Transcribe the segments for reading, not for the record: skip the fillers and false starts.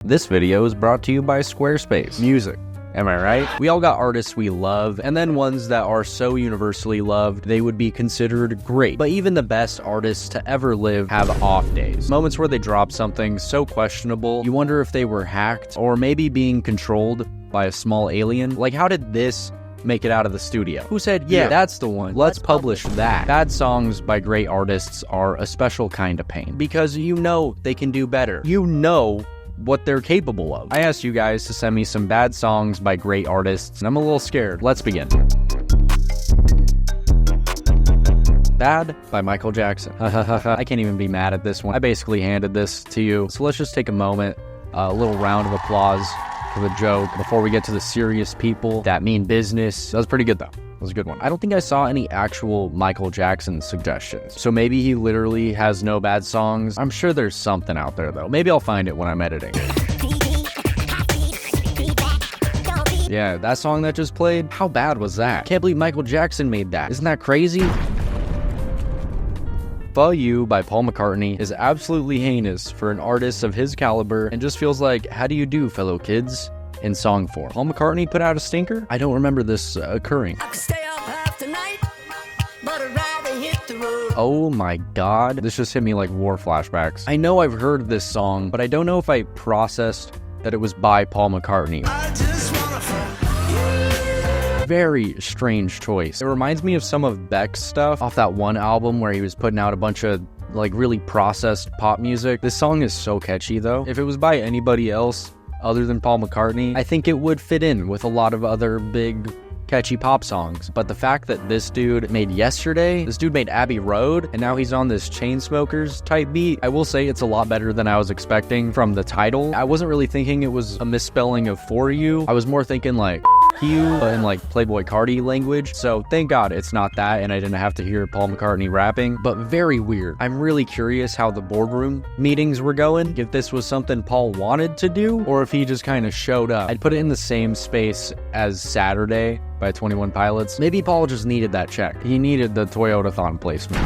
This video is brought to you by Squarespace. Music. Am I right? We all got artists we love, and then ones that are so universally loved, they would be considered great. But even the best artists to ever live have off days. Moments where they drop something so questionable, you wonder if they were hacked, or maybe being controlled by a small alien. Like, how did this make it out of the studio? Who said, yeah, that's the one, let's publish that? Bad songs by great artists are a special kind of pain, because you know they can do better. You know what they're capable of. I asked you guys to send me some bad songs by great artists, and I'm a little scared. Let's begin. Bad by Michael Jackson. I can't even be mad at this one. I basically handed this to you. So let's just take a moment, a little round of applause for the joke before we get to the serious people that mean business. That was pretty good though. That was a good one. I don't think I saw any actual Michael Jackson suggestions. So maybe he literally has no bad songs. I'm sure there's something out there though. Maybe I'll find it when I'm editing. Yeah, that song that just played, how bad was that? Can't believe Michael Jackson made that. Isn't that crazy? Fuck You by Paul McCartney is absolutely heinous for an artist of his caliber and just feels like, how do you do, fellow kids? In song form. Paul McCartney put out a stinker? I don't remember this occurring. Oh my god, this just hit me like war flashbacks. I know I've heard this song, but I don't know if I processed that it was by Paul McCartney. Very strange choice. It reminds me of some of Beck's stuff off that one album where he was putting out a bunch of like really processed pop music. This song is so catchy though. If it was by anybody else other than Paul McCartney, I think it would fit in with a lot of other big catchy pop songs. But the fact that this dude made Yesterday, this dude made Abbey Road, and now he's on this Chainsmokers type beat, I will say it's a lot better than I was expecting from the title. I wasn't really thinking it was a misspelling of For You. I was more thinking like you in like Playboy Cardi language. So thank God it's not that and I didn't have to hear Paul McCartney rapping, but very weird. I'm really curious how the boardroom meetings were going, if this was something Paul wanted to do or if he just kind of showed up. I'd put it in the same space as Saturday by 21 Pilots. Maybe Paul just needed that check. He needed the Toyotathon placement.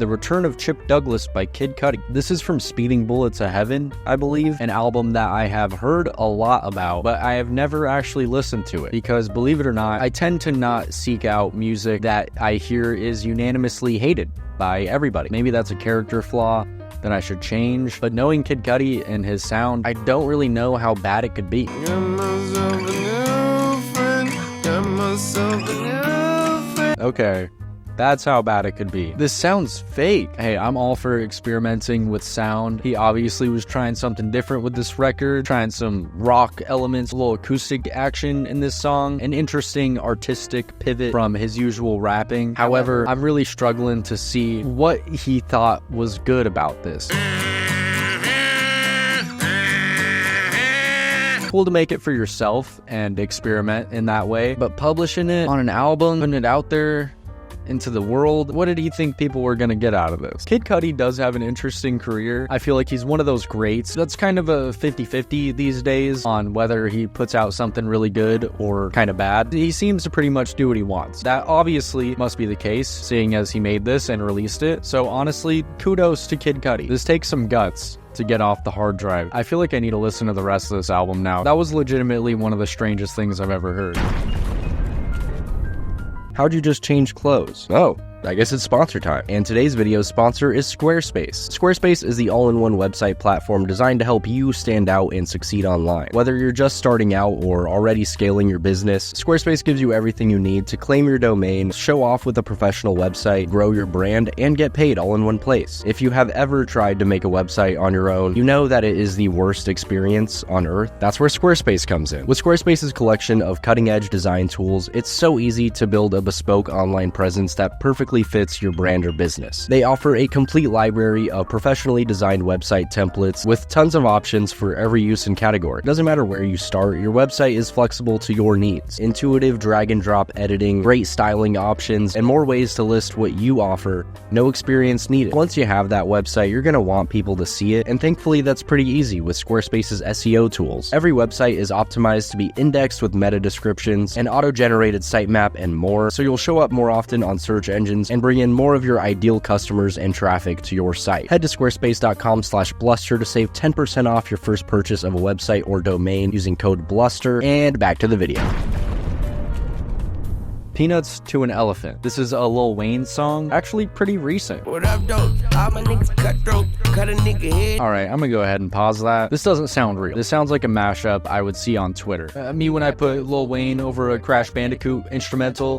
The Return of Chip Douglas by Kid Cudi. This is from Speeding Bullet to Heaven, I believe, an album that I have heard a lot about, but I have never actually listened to it because, believe it or not, I tend to not seek out music that I hear is unanimously hated by everybody. Maybe that's a character flaw that I should change, but knowing Kid Cudi and his sound, I don't really know how bad it could be. Okay. That's how bad it could be. This sounds fake. Hey, I'm all for experimenting with sound. He obviously was trying something different with this record, trying some rock elements, a little acoustic action in this song, an interesting artistic pivot from his usual rapping. However, I'm really struggling to see what he thought was good about this. Cool to make it for yourself and experiment in that way, but publishing it on an album, putting it out there into the world, what did he think people were gonna get out of this? Kid Cudi does have an interesting career. I feel like he's one of those greats that's kind of a 50-50 these days on whether he puts out something really good or kind of bad. He seems to pretty much do what he wants. That obviously must be the case, seeing as he made this and released it. So honestly, kudos to Kid Cudi. This takes some guts to get off the hard drive. I feel like I need to listen to the rest of this album now. That was legitimately one of the strangest things I've ever heard. How'd you just change clothes? Oh, I guess it's sponsor time. And today's video's sponsor is Squarespace. Squarespace is the all-in-one website platform designed to help you stand out and succeed online. Whether you're just starting out or already scaling your business, Squarespace gives you everything you need to claim your domain, show off with a professional website, grow your brand, and get paid all in one place. If you have ever tried to make a website on your own, you know that it is the worst experience on earth. That's where Squarespace comes in. With Squarespace's collection of cutting-edge design tools, it's so easy to build a bespoke online presence that perfectly fits your brand or business. They offer a complete library of professionally designed website templates with tons of options for every use and category. It doesn't matter where you start, your website is flexible to your needs. Intuitive drag and drop editing, great styling options, and more ways to list what you offer. No experience needed. Once you have that website, you're going to want people to see it, and thankfully that's pretty easy with Squarespace's SEO tools. Every website is optimized to be indexed with meta descriptions, an auto-generated sitemap, and more, so you'll show up more often on search engines conversions and bring in more of your ideal customers and traffic to your site. Head to squarespace.com/bluster to save 10% off your first purchase of a website or domain using code bluster. And back to the video. Peanuts to an Elephant. This is a Lil Wayne song, actually pretty recent. What up, though? All my niggas cutthroat, cut a nigga head. Alright, I'm gonna go ahead and pause that. This doesn't sound real. This sounds like a mashup I would see on Twitter. Me when I put Lil Wayne over a Crash Bandicoot instrumental.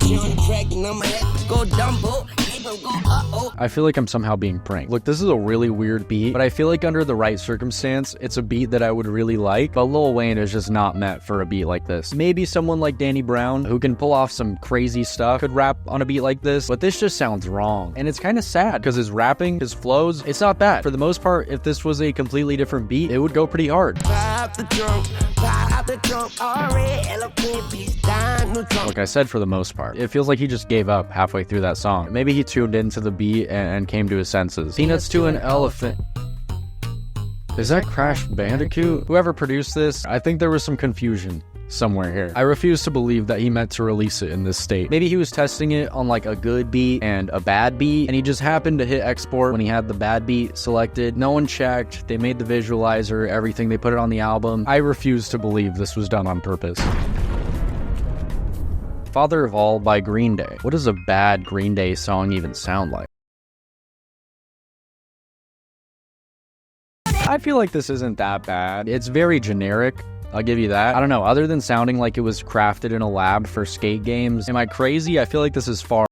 I feel like I'm somehow being pranked. Look, this is a really weird beat, but I feel like under the right circumstance, it's a beat that I would really like, but Lil Wayne is just not meant for a beat like this. Maybe someone like Danny Brown, who can pull off some crazy stuff, could rap on a beat like this, but this just sounds wrong. And it's kind of sad, because his rapping, his flows, it's not bad. For the most part, if this was a completely different beat, it would go pretty hard. Like I said, for the most part. It feels like he just gave up halfway through that song. Maybe he tuned into the beat and came to his senses. Peanuts to an Elephant. Is that Crash Bandicoot? Whoever produced this, I think there was some confusion somewhere here. I refuse to believe that he meant to release it in this state. Maybe he was testing it on like a good beat and a bad beat, and he just happened to hit export when he had the bad beat selected. No one checked. They made the visualizer, everything. They put it on the album. I refuse to believe this was done on purpose. Father of All by Green Day. What does a bad Green Day song even sound like? I feel like this isn't that bad. It's very generic. I'll give you that. I don't know, other than sounding like it was crafted in a lab for skate games, am I crazy? I feel like this is far.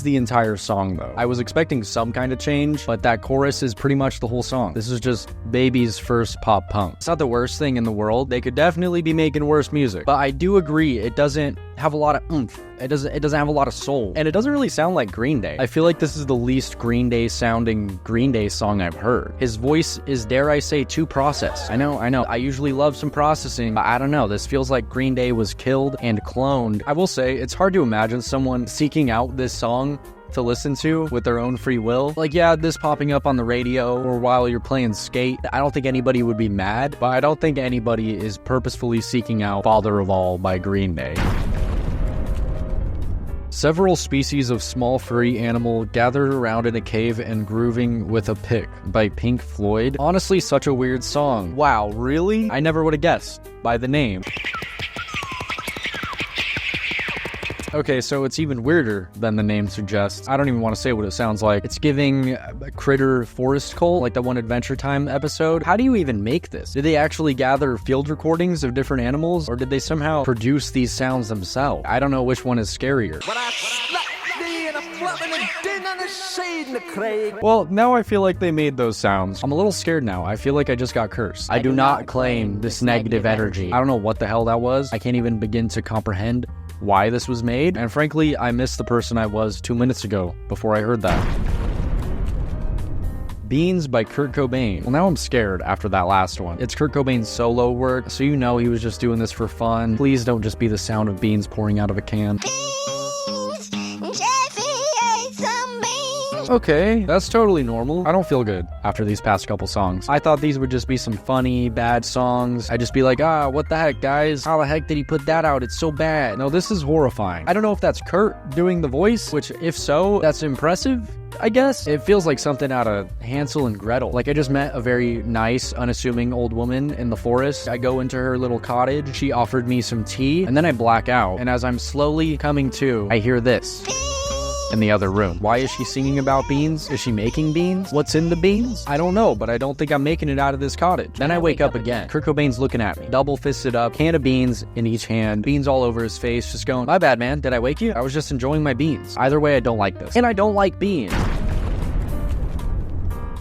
The entire song though. I was expecting some kind of change, but that chorus is pretty much the whole song. This is just Baby's first pop punk. It's not the worst thing in the world. They could definitely be making worse music, but I do agree it doesn't have a lot of oomph. It doesn't have a lot of soul, and it doesn't really sound like Green Day. I feel like this is the least Green Day sounding Green Day song I've heard. His voice is, dare I say, too processed. I know. I usually love some processing, but I don't know. This feels like Green Day was killed and cloned. I will say, it's hard to imagine someone seeking out this song to listen to with their own free will. Like, yeah, this popping up on the radio or while you're playing skate, I don't think anybody would be mad, but I don't think anybody is purposefully seeking out Father of All by Green Day. Several species of small furry animal gathered around in a cave and grooving with a pick by Pink Floyd. Honestly, such a weird song. Wow, really? I never would have guessed by the name. Okay, so it's even weirder than the name suggests. I don't even want to say what it sounds like. It's giving Critter Forest Cult, like that one Adventure Time episode. How do you even make this? Did they actually gather field recordings of different animals, or did they somehow produce these sounds themselves? I don't know which one is scarier. Well, now I feel like they made those sounds. I'm a little scared now. I feel like I just got cursed. I do not claim this negative energy. I don't know what the hell that was. I can't even begin to comprehend why this was made, and frankly, I miss the person I was 2 minutes ago before I heard that. Beans by Kurt Cobain. Well, now I'm scared after that last one. It's Kurt Cobain's solo work, so you know he was just doing this for fun. Please don't just be the sound of beans pouring out of a can. Okay, that's totally normal. I don't feel good after these past couple songs. I thought these would just be some funny, bad songs. I'd just be like, what the heck, guys? How the heck did he put that out? It's so bad. No, this is horrifying. I don't know if that's Kurt doing the voice, which if so, that's impressive, I guess. It feels like something out of Hansel and Gretel. Like I just met a very nice, unassuming old woman in the forest. I go into her little cottage. She offered me some tea, and then I black out. And as I'm slowly coming to, I hear this in the other room. Why is she singing about beans? Is she making beans? What's in the beans? I don't know, but I don't think I'm making it out of this cottage. Then I wake up again. Kurt Cobain's looking at me, double fisted up, can of beans in each hand, beans all over his face, just going, my bad, man. Did I wake you? I was just enjoying my beans. Either way, I don't like this. And I don't like beans.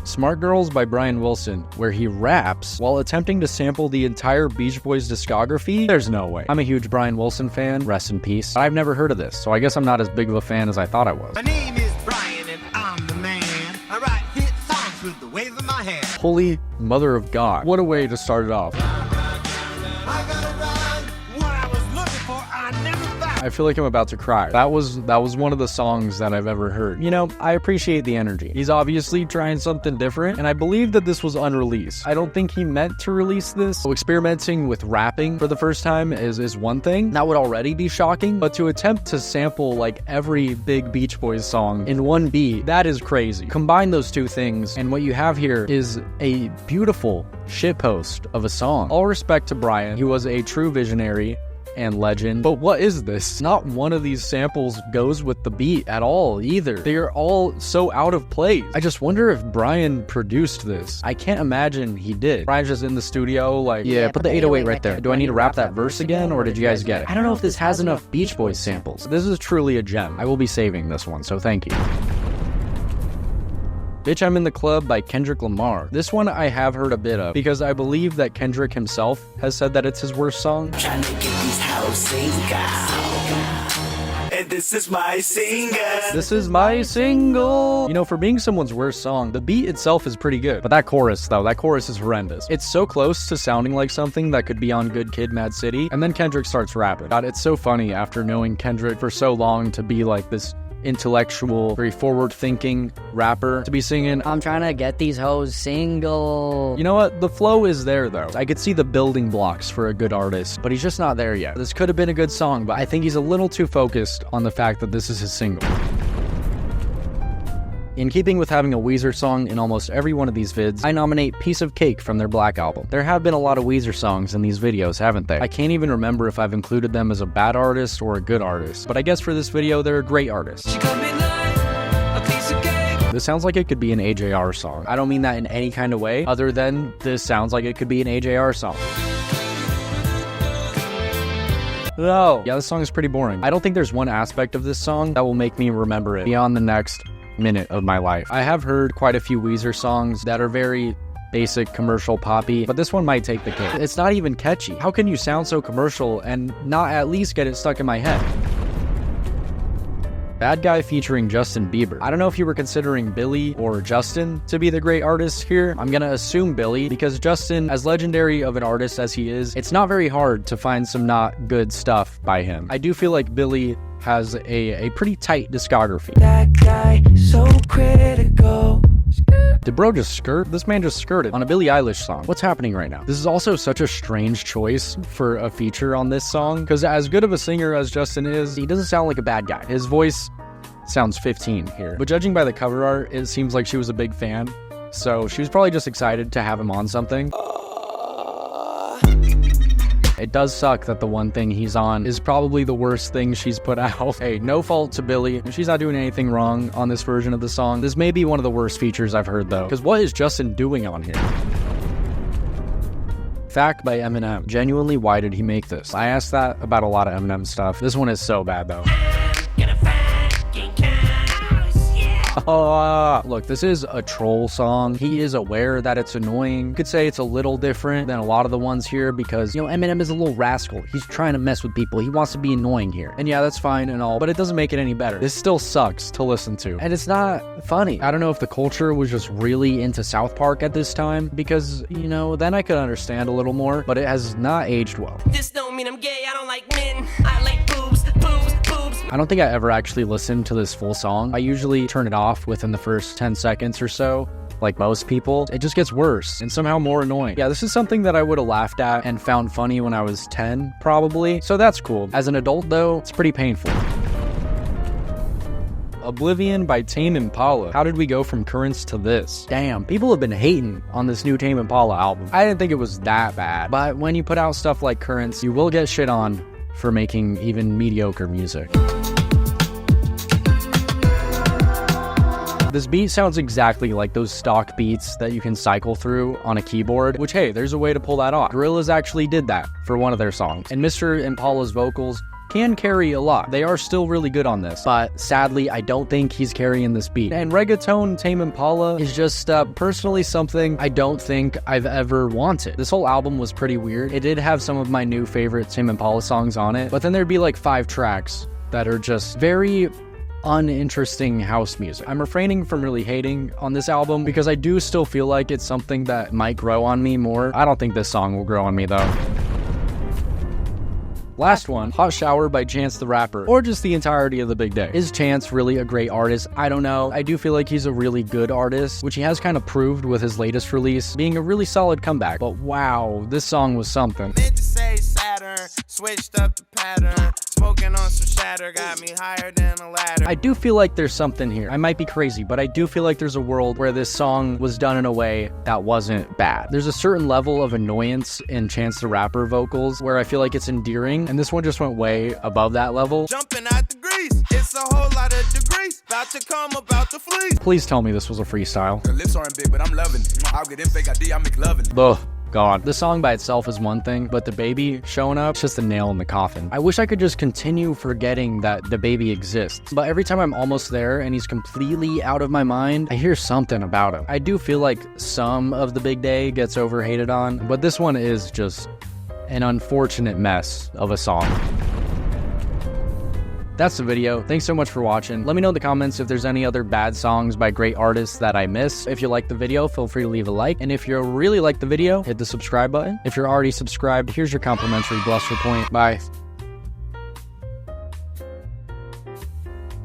Smart Girls by Brian Wilson, where he raps while attempting to sample the entire Beach Boys discography? There's no way. I'm a huge Brian Wilson fan, rest in peace. I've never heard of this, so I guess I'm not as big of a fan as I thought I was. My name is Brian and I'm the man. I write hit songs with the wave of my hand. Holy mother of God. What a way to start it off. I feel like I'm about to cry. That was one of the songs that I've ever heard. You know, I appreciate the energy. He's obviously trying something different, and I believe that this was unreleased. I don't think he meant to release this. So experimenting with rapping for the first time is one thing. That would already be shocking, but to attempt to sample like every big Beach Boys song in one beat, that is crazy. Combine those two things, and what you have here is a beautiful shitpost of a song. All respect to Brian. He was a true visionary and legend. But what is this? Not one of these samples goes with the beat at all either. They are all so out of place. I just wonder if Brian produced this. I can't imagine he did. Brian's just in the studio like, yeah, put the 808 right there. Do I need to rap that verse again, or did you guys get it? I don't know if this has enough Beach Boys samples. This is truly a gem. I will be saving this one, so thank you. Bitch, I'm in the Club by Kendrick Lamar. This one I have heard a bit of, because I believe that Kendrick himself has said that it's his worst song. Trying to get these hoes single. And this is my single. This is my single. You know, for being someone's worst song, the beat itself is pretty good. But that chorus, though, that chorus is horrendous. It's so close to sounding like something that could be on Good Kid, Mad City, and then Kendrick starts rapping. God, it's so funny after knowing Kendrick for so long to be like this intellectual, very forward-thinking rapper to be singing, I'm trying to get these hoes single. You know what? The flow is there, though. I could see the building blocks for a good artist, but he's just not there yet. This could have been a good song, but I think he's a little too focused on the fact that this is his single. In keeping with having a Weezer song in almost every one of these vids, I nominate Piece of Cake from their Black album. There have been a lot of Weezer songs in these videos, haven't they? I can't even remember if I've included them as a bad artist or a good artist, but I guess for this video, they're a great artist. This sounds like it could be an AJR song. I don't mean that in any kind of way, other than this sounds like it could be an AJR song. No. Yeah, this song is pretty boring. I don't think there's one aspect of this song that will make me remember it beyond the next minute of my life. I have heard quite a few Weezer songs that are very basic commercial poppy, but this one might take the cake. It's not even catchy. How can you sound so commercial and not at least get it stuck in my head? Bad Guy featuring Justin Bieber. I don't know if you were considering Billie or Justin to be the great artists here. I'm gonna assume Billie, because Justin, as legendary of an artist as he is, it's not very hard to find some not good stuff by him. I do feel like Billie has a pretty tight discography. That guy so critical. Did bro just skirt? This man just skirted on a Billie Eilish song. What's happening right now? This is also such a strange choice for a feature on this song, because as good of a singer as Justin is, he doesn't sound like a bad guy. His voice sounds 15 here. But judging by the cover art, it seems like she was a big fan, so she was probably just excited to have him on something. It does suck that the one thing he's on is probably the worst thing she's put out. Hey, no fault to Billie. She's not doing anything wrong on this version of the song. This may be one of the worst features I've heard, though, because what is Justin doing on here? Fact by Eminem. Genuinely, why did he make this? I asked that about a lot of Eminem stuff. This one is so bad, though. Look, this is a troll song. He is aware that it's annoying. You could say it's a little different than a lot of the ones here because, you know, Eminem is a little rascal. He's trying to mess with people. He wants to be annoying here. And yeah, that's fine and all, but it doesn't make it any better. This still sucks to listen to. And it's not funny. I don't know if the culture was just really into South Park at this time because, you know, then I could understand a little more, but it has not aged well. This don't mean I'm gay. I don't like men. I like boobs, boobs, boobs. I don't think I ever actually listened to this full song. I usually turn it off within the first 10 seconds or so, like most people. It just gets worse and somehow more annoying. Yeah, this is something that I would have laughed at and found funny when I was 10, probably. So that's cool. As an adult, though, it's pretty painful. Oblivion by Tame Impala. How did we go from Currents to this? Damn, people have been hating on this new Tame Impala album. I didn't think it was that bad, but when you put out stuff like Currents, you will get shit on for making even mediocre music. This beat sounds exactly like those stock beats that you can cycle through on a keyboard, which, hey, there's a way to pull that off. Gorillaz actually did that for one of their songs, and Mr. Impala's vocals can carry a lot. They are still really good on this, but sadly, I don't think he's carrying this beat. And reggaeton Tame Impala is just personally something I don't think I've ever wanted. This whole album was pretty weird. It did have some of my new favorite Tame Impala songs on it, but then there'd be like 5 tracks that are just very uninteresting house music. I'm refraining from really hating on this album because I do still feel like it's something that might grow on me more. I don't think this song will grow on me though. Last one, Hot Shower by Chance the Rapper, or just the entirety of The Big Day. Is Chance really a great artist? I don't know. I do feel like he's a really good artist, which he has kind of proved with his latest release, being a really solid comeback. But wow, this song was something. Meant to say Saturn, switched up the pattern, smoking on some shatter, got me higher than a ladder. I do feel like there's something here. I might be crazy, but I do feel like there's a world where this song was done in a way that wasn't bad. There's a certain level of annoyance in Chance the Rapper vocals where I feel like it's endearing, and this one just went way above that level. Jumping out the grease, it's a whole lot of degrees, about to come, about to flee. Please tell me this was a freestyle. The lips aren't big, but I'm loving it. I'll get in fake ID, I make loving it. Ugh. God. The song by itself is one thing, but the baby showing up, it's just a nail in the coffin. I wish I could just continue forgetting that the baby exists, but every time I'm almost there and he's completely out of my mind, I hear something about him. I do feel like some of The Big Day gets overhated on, but this one is just an unfortunate mess of a song. That's the video. Thanks so much for watching. Let me know in the comments if there's any other bad songs by great artists that I missed. If you like the video, feel free to leave a like. And if you really like the video, hit the subscribe button. If you're already subscribed, here's your complimentary bluster point. Bye.